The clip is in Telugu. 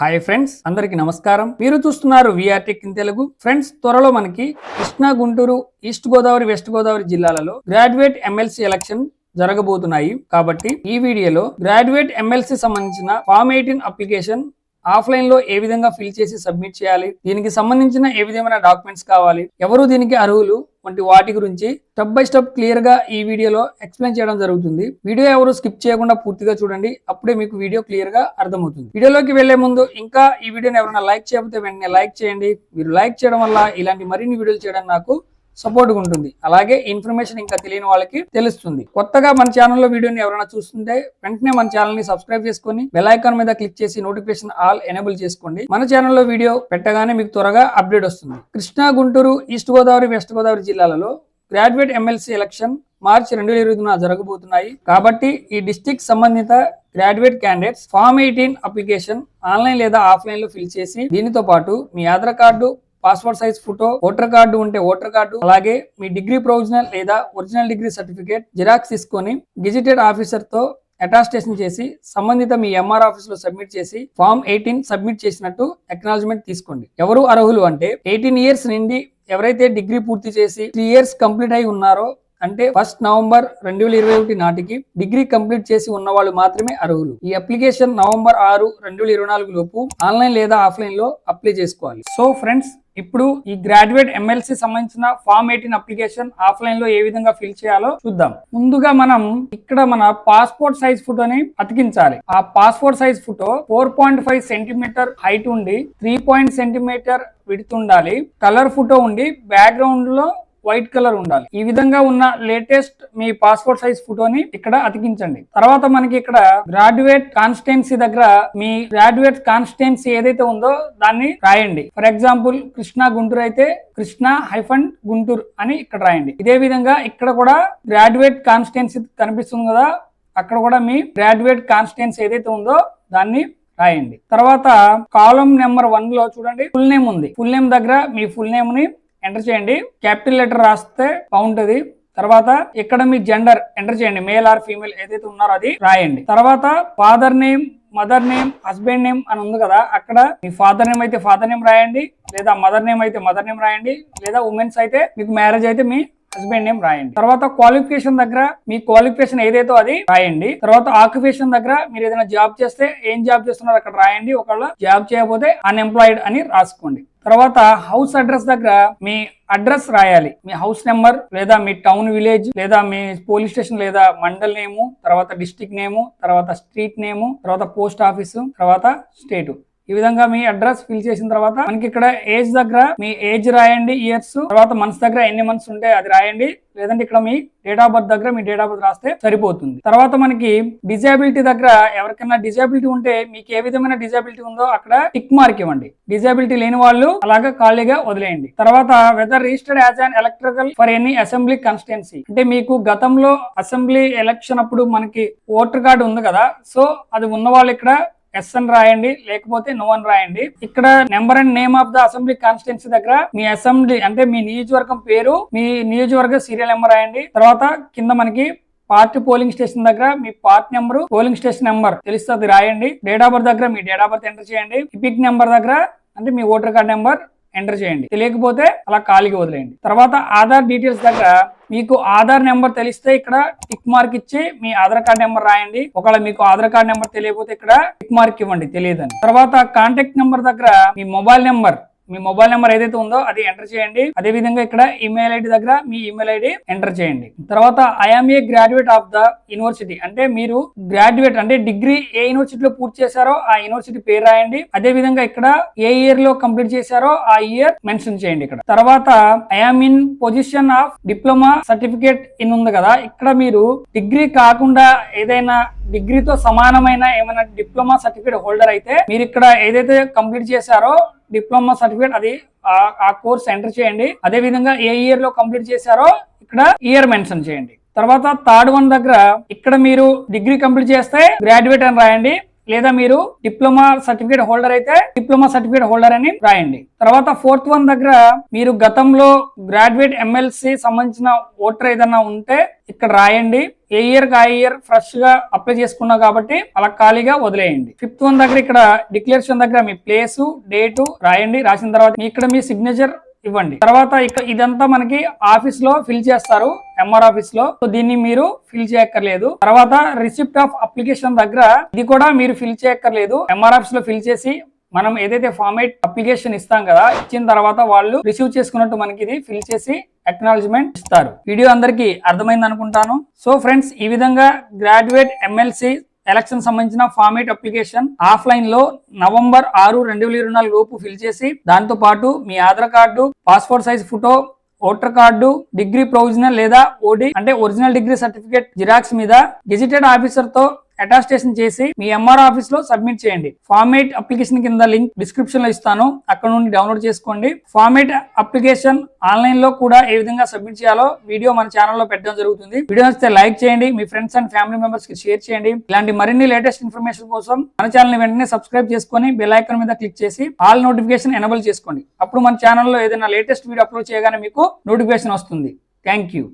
హాయ్ ఫ్రెండ్స్, అందరికి నమస్కారం. మీరు చూస్తున్నారు VR tech in Telugu. Friends, త్వరలో మనకి కృష్ణా, గుంటూరు, ఈస్ట్ గోదావరి, వెస్ట్ గోదావరి జిల్లాలలో గ్రాడ్యుయేట్ ఎమ్మెల్సీ ఎలక్షన్ జరగబోతున్నాయి. కాబట్టి ఈ వీడియోలో గ్రాడ్యుయేట్ ఎమ్మెల్సీ సంబంధించిన ఫామ్ 18 అప్లికేషన్ ఆఫ్లైన్ లో ఏ విధంగా ఫిల్ చేసి సబ్మిట్ చేయాలి, దీనికి సంబంధించిన ఏ విధమైన డాక్యుమెంట్స్ కావాలి, ఎవరు దీనికి అర్హులు వంటి వాటి గురించి స్టెప్ బై స్టెప్ క్లియర్ గా ఈ వీడియోలో ఎక్స్ప్లెయిన్ చేయడం జరుగుతుంది. వీడియో ఎవరు స్కిప్ చేయకుండా పూర్తిగా చూడండి, అప్పుడే మీకు వీడియో క్లియర్ గా అర్థమవుతుంది. వీడియోలోకి వెళ్లే ముందు ఇంకా ఈ వీడియోని ఎవరైనా లైక్ చేయకపోతే వెంటనే లైక్ చేయండి. మీరు లైక్ చేయడం వల్ల ఇలాంటి మరిన్ని వీడియోలు చేయడం నాకు సపోర్ట్ ఉంటుంది. అలాగే ఇన్ఫర్మేషన్ ఇంకా తెలియని వాళ్ళకి తెలుస్తుంది. కొత్తగా మన ఛానల్లో వీడియోని ఎవరైనా చూస్తుంటే వెంటనే మన ఛానల్ ని సబ్స్క్రైబ్ చేసుకుని బెల్ ఐకాన్ మీద క్లిక్ చేసి నోటిఫికేషన్ ఆల్ ఎనేబుల్ చేసుకోండి. మన ఛానల్లో వీడియో పెట్టగానే మీకు త్వరగా అప్డేట్ వస్తుంది. కృష్ణా, గుంటూరు, ఈస్ట్ గోదావరి, వెస్ట్ గోదావరి జిల్లాలలో గ్రాడ్యుయేట్ ఎమ్మెల్సీ ఎలక్షన్ మార్చి 2020 జరగబోతున్నాయి. కాబట్టి ఈ డిస్ట్రిక్ట్ సంబంధిత graduate candidates form 18 application online లేదా ఆఫ్లైన్ లో ఫిల్ చేసి దీనితో పాటు మీ Aadhaar card, passport size photo, voter card ఉంటే ఓటర్ కార్డు, అలాగే మీ డిగ్రీ ప్రొవిజనల్ లేదా ఒరిజినల్ డిగ్రీ సర్టిఫికేట్ జిరాక్స్ తీసుకొని గెజిటెడ్ ఆఫీసర్ తో అటాస్టేషన్ చేసి సంబంధిత మీ ఎంఆర్ ఆఫీస్ లో సబ్మిట్ చేసి ఫామ్ 18 సబ్మిట్ చేసినట్టు అక్నాలజ్మెంట్ తీసుకోండి. ఎవరు అర్హులు అంటే 18 ఇయర్స్ నుండి ఎవరైతే డిగ్రీ పూర్తి చేసి 3 ఇయర్స్ కంప్లీట్ అయి ఉన్నారో, అంటే 1 నవంబర్ 2021 నాటికి డిగ్రీ కంప్లీట్ చేసి ఉన్న వాళ్ళు మాత్రమే అర్హులు. ఈ అప్లికేషన్ నవంబర్ 6, 2024 లోపు ఆన్లైన్ లేదా ఆఫ్లైన్ లో అప్లై చేసుకోవాలి. సో ఫ్రెండ్స్, ఇప్పుడు ఈ గ్రాడ్యుయేట్ ఎమ్మెల్సీ సంబంధించిన ఫామ్ 18 అప్లికేషన్ ఆఫ్లైన్ లో ఏ విధంగా ఫిల్ చేయాలో చూద్దాం. ముందుగా మనం ఇక్కడ మన పాస్పోర్ట్ సైజ్ ఫోటోని అతికించాలి. ఆ passport size photo 4.5 centimetre height ఉండి 3 సెంటీమీటర్ విడ్త్ ఉండాలి. కలర్ ఫోటో ఉండి బ్యాక్గ్రౌండ్ లో వైట్ కలర్ ఉండాలి. ఈ విధంగా ఉన్న లేటెస్ట్ మీ పాస్పోర్ట్ సైజ్ ఫోటోని ఇక్కడ అతికించండి. తర్వాత మనకి ఇక్కడ గ్రాడ్యుయేట్ కాన్స్టిట్యున్సీ దగ్గర మీ గ్రాడ్యుయేట్ కాన్స్టిట్యున్సీ ఏదైతే ఉందో దాన్ని రాయండి. ఫర్ ఎగ్జాంపుల్ కృష్ణా, గుంటూరు అయితే కృష్ణా -గుంటూరు అని ఇక్కడ రాయండి. ఇదే విధంగా ఇక్కడ కూడా గ్రాడ్యుయేట్ కాన్స్టిట్యున్సీ కనిపిస్తుంది కదా, అక్కడ కూడా మీ గ్రాడ్యుయేట్ కాన్స్టిట్యున్సీ ఏదైతే ఉందో దాన్ని రాయండి. తర్వాత కాలం నెంబర్ 1 లో చూడండి ఫుల్ నేమ్ ఉంది. ఫుల్ నేమ్ దగ్గర మీ ఫుల్ నేమ్ ని ఎంటర్ చేయండి. క్యాపిటల్ లెటర్ రాస్తే బాగుంటది. తర్వాత ఇక్కడ మీ జెండర్ ఎంటర్ చేయండి. మేల్ ఆర్ ఫీమేల్ ఏదైతే ఉన్నారో అది రాయండి. తర్వాత father name, mother name, husband name అని ఉంది కదా, అక్కడ మీ ఫాదర్ నేమ్ అయితే ఫాదర్ నేమ్ రాయండి, లేదా మదర్ నేమ్ అయితే మదర్ నేమ్ రాయండి, లేదా ఉమెన్స్ అయితే మీకు మ్యారేజ్ అయితే మీ హస్బెండ్ నేమ్ రాయండి. తర్వాత క్వాలిఫికేషన్ దగ్గర మీ క్వాలిఫికేషన్ ఏదైతే అది రాయండి. తర్వాత ఆక్యుపేషన్ దగ్గర మీరు ఏదైనా జాబ్ చేస్తే ఏం జాబ్ చేస్తున్నారో అక్కడ రాయండి. ఒకవేళ జాబ్ చేయకపోతే అన్ఎంప్లాయిడ్ అని రాసుకోండి. తర్వాత హౌస్ అడ్రస్ దగ్గర మీ అడ్రస్ రాయాలి. మీ హౌస్ నెంబర్ లేదా మీ టౌన్, విలేజ్ లేదా మీ పోలీస్ స్టేషన్ లేదా మండల్ నేము, తర్వాత డిస్ట్రిక్ట్ నేము, తర్వాత స్ట్రీట్ నేము, తర్వాత పోస్ట్ ఆఫీసు, తర్వాత స్టేట్. ఈ విధంగా మీ అడ్రస్ ఫిల్ చేసిన తర్వాత మనకి ఇక్కడ ఏజ్ దగ్గర మీ ఏజ్ రాయండి, ఇయర్స్. తర్వాత మంత్స్ దగ్గర ఎన్ని మంత్స్ ఉంటే అది రాయండి, లేదంటే ఇక్కడ మీ డేట్ ఆఫ్ బర్త్ దగ్గర మీ డేట్ ఆఫ్ బర్త్ రాస్తే సరిపోతుంది. తర్వాత మనకి డిజేబిలిటీ దగ్గర ఎవరికైనా డిజేబిలిటీ ఉంటే మీకు ఏ విధమైన డిజేబిలిటీ ఉందో అక్కడ టిక్ మార్క్ ఇవ్వండి. డిజేబిలిటీ లేని వాళ్ళు అలాగా ఖాళీగా వదిలేయండి. తర్వాత whether registered as an electoral for any assembly constituency, అంటే మీకు గతంలో అసెంబ్లీ ఎలక్షన్ అప్పుడు మనకి ఓటర్ కార్డు ఉంది కదా, సో అది ఉన్న వాళ్ళు ఇక్కడ ఎస్ అని రాయండి, లేకపోతే నో అని రాయండి. ఇక్కడ number and name of the assembly constituency దగ్గర మీ అసెంబ్లీ అంటే మీ నియోజకవర్గం పేరు, మీ నియోజకవర్గ సీరియల్ నెంబర్ రాయండి. తర్వాత కింద మనకి పార్టీ పోలింగ్ స్టేషన్ దగ్గర మీ party number, polling station number తెలుస్తుంది రాయండి. డేట్ ఆఫ్ బర్త్ దగ్గర మీ డేట్ ఆఫ్ బర్త్ ఎంటర్ చేయండి. ఎపిక్ నెంబర్ దగ్గర అంటే మీ ఓటర్ కార్డ్ నెంబర్ ఎంటర్ చేయండి. తెలియకపోతే అలా ఖాళీగా వదిలేయండి. తర్వాత ఆధార్ డీటెయిల్స్ దగ్గర మీకు ఆధార్ నెంబర్ తెలిస్తే ఇక్కడ టిక్ మార్క్ ఇచ్చి మీ ఆధార్ కార్డ్ నెంబర్ రాయండి. ఒకవేళ మీకు ఆధార్ కార్డ్ నెంబర్ తెలియకపోతే ఇక్కడ టిక్ మార్క్ ఇవ్వండి తెలియదని. తర్వాత కాంటాక్ట్ నెంబర్ దగ్గర మీ మొబైల్ నెంబర్ ఏదైతే ఉందో అది ఎంటర్ చేయండి. అదే విధంగా ఇక్కడ ఈమెయిల్ ఐడి దగ్గర మీ ఈమెయిల్ ఐడి ఎంటర్ చేయండి. తర్వాత I'm a graduate of the university, అంటే మీరు గ్రాడ్యుయేట్ అంటే డిగ్రీ ఏ యూనివర్సిటీలో పూర్తి చేశారో ఆ యూనివర్సిటీ పేరు రాయండి. అదే విధంగా ఇక్కడ ఏ ఇయర్ లో కంప్లీట్ చేశారో ఆ ఇయర్ మెన్షన్ చేయండి ఇక్కడ. తర్వాత I'm in position of diploma certificate in ఉంది కదా, ఇక్కడ మీరు డిగ్రీ కాకుండా ఏదైనా డిగ్రీతో సమానమైన ఏమైనా డిప్లొమా సర్టిఫికేట్ హోల్డర్ అయితే మీరు ఇక్కడ ఏదైతే కంప్లీట్ చేశారో డిప్లొమా సర్టిఫికేట్ అది ఆ కోర్స్ ఎంటర్ చేయండి. అదే విధంగా ఏ ఇయర్ లో కంప్లీట్ చేశారో ఇక్కడ ఇయర్ మెన్షన్ చేయండి. తర్వాత థర్డ్ వన్ దగ్గర ఇక్కడ మీరు డిగ్రీ కంప్లీట్ చేస్తే గ్రాడ్యుయేట్ అని రాయండి. లేదా మీరు డిప్లొమా సర్టిఫికేట్ హోల్డర్ అయితే డిప్లొమా సర్టిఫికేట్ హోల్డర్ అని రాయండి. తర్వాత 4th వన్ దగ్గర మీరు గతంలో గ్రాడ్యుయేట్ ఎమ్మెల్సీ సంబంధించిన ఓటర్ ఏదన్నా ఉంటే ఇక్కడ రాయండి. ఏ ఇయర్ కి ఆ ఇయర్ ఫ్రెష్ గా అప్లై చేసుకున్నా కాబట్టి అలా ఖాళీగా వదిలేయండి. 5th వన్ దగ్గర ఇక్కడ డిక్లరేషన్ దగ్గర మీ ప్లేసు డేటు రాయండి. రాసిన తర్వాత ఇక్కడ మీ సిగ్నేచర్ ఇవ్వండి. తర్వాత ఇదంతా మనకి ఆఫీస్ లో ఫిల్ చేస్తారు, ఎంఆర్ ఆఫీస్ లో. సో దీన్ని మీరు ఫిల్ చేయక్కర్లేదు. తర్వాత రిసిప్ట్ ఆఫ్ అప్లికేషన్ దగ్గర ఇది కూడా మీరు ఫిల్ చేయక్కర్లేదు. ఎంఆర్ ఆఫీస్ లో ఫిల్ చేసి మనం ఏదైతే ఫార్మేట్ అప్లికేషన్ ఇస్తాం కదా, ఇచ్చిన తర్వాత వాళ్ళు రిసీవ్ చేసుకున్నట్టు మనకి ఇది ఫిల్ చేసి అక్నాలెడ్జ్మెంట్ ఇస్తారు. వీడియో అందరికీ అర్థమైంది అనుకుంటాను. సో ఫ్రెండ్స్, ఈ విధంగా గ్రాడ్యుయేట్ ఎమ్మెల్సీ ఎలక్షన్ సంబంధించిన ఫార్మేట్ అప్లికేషన్ ఆఫ్లైన్ లో నవంబర్ 6, 2024 లోపు ఫిల్ చేసి దాంతో పాటు మీ Aadhaar card, passport size photo, voter card, degree provisional లేదా ఓడి అంటే ఒరిజినల్ డిగ్రీ సర్టిఫికేట్ జిరాక్స్ మీద గెజిటెడ్ ఆఫీసర్ తో అటాస్టేషన్ చేసి మీ ఎంఆర్ ఆఫీస్ లో సబ్మిట్ చేయండి. ఫార్మేట్ అప్లికేషన్ కింద లింక్ డిస్క్రిప్షన్ లో ఇస్తాను, అక్కడ నుండి డౌన్లోడ్ చేసుకోండి. ఫార్మేట్ అప్లికేషన్ ఆన్లైన్ లో కూడా ఏ విధంగా సబ్మిట్ చేయాలో వీడియో మన ఛానల్లో పెట్టడం జరుగుతుంది. వీడియో నచ్చితే లైక్ చేయండి, మీ ఫ్రెండ్స్ అండ్ ఫ్యామిలీ మెంబర్స్ కి షేర్ చేయండి. ఇలాంటి మరిన్ని లేటెస్ట్ ఇన్ఫర్మేషన్ కోసం మన ఛానల్ ని వెంటనే సబ్స్క్రైబ్ చేసుకొని బెల్ ఐకాన్ మీద క్లిక్ చేసి ఆల్ నోటిఫికేషన్ ఎనేబుల్ చేసుకోండి. అప్పుడు మన ఛానల్లో ఏదైనా లేటెస్ట్ వీడియో అప్లోడ్ చేయగానే మీకు నోటిఫికేషన్ వస్తుంది. Thank you.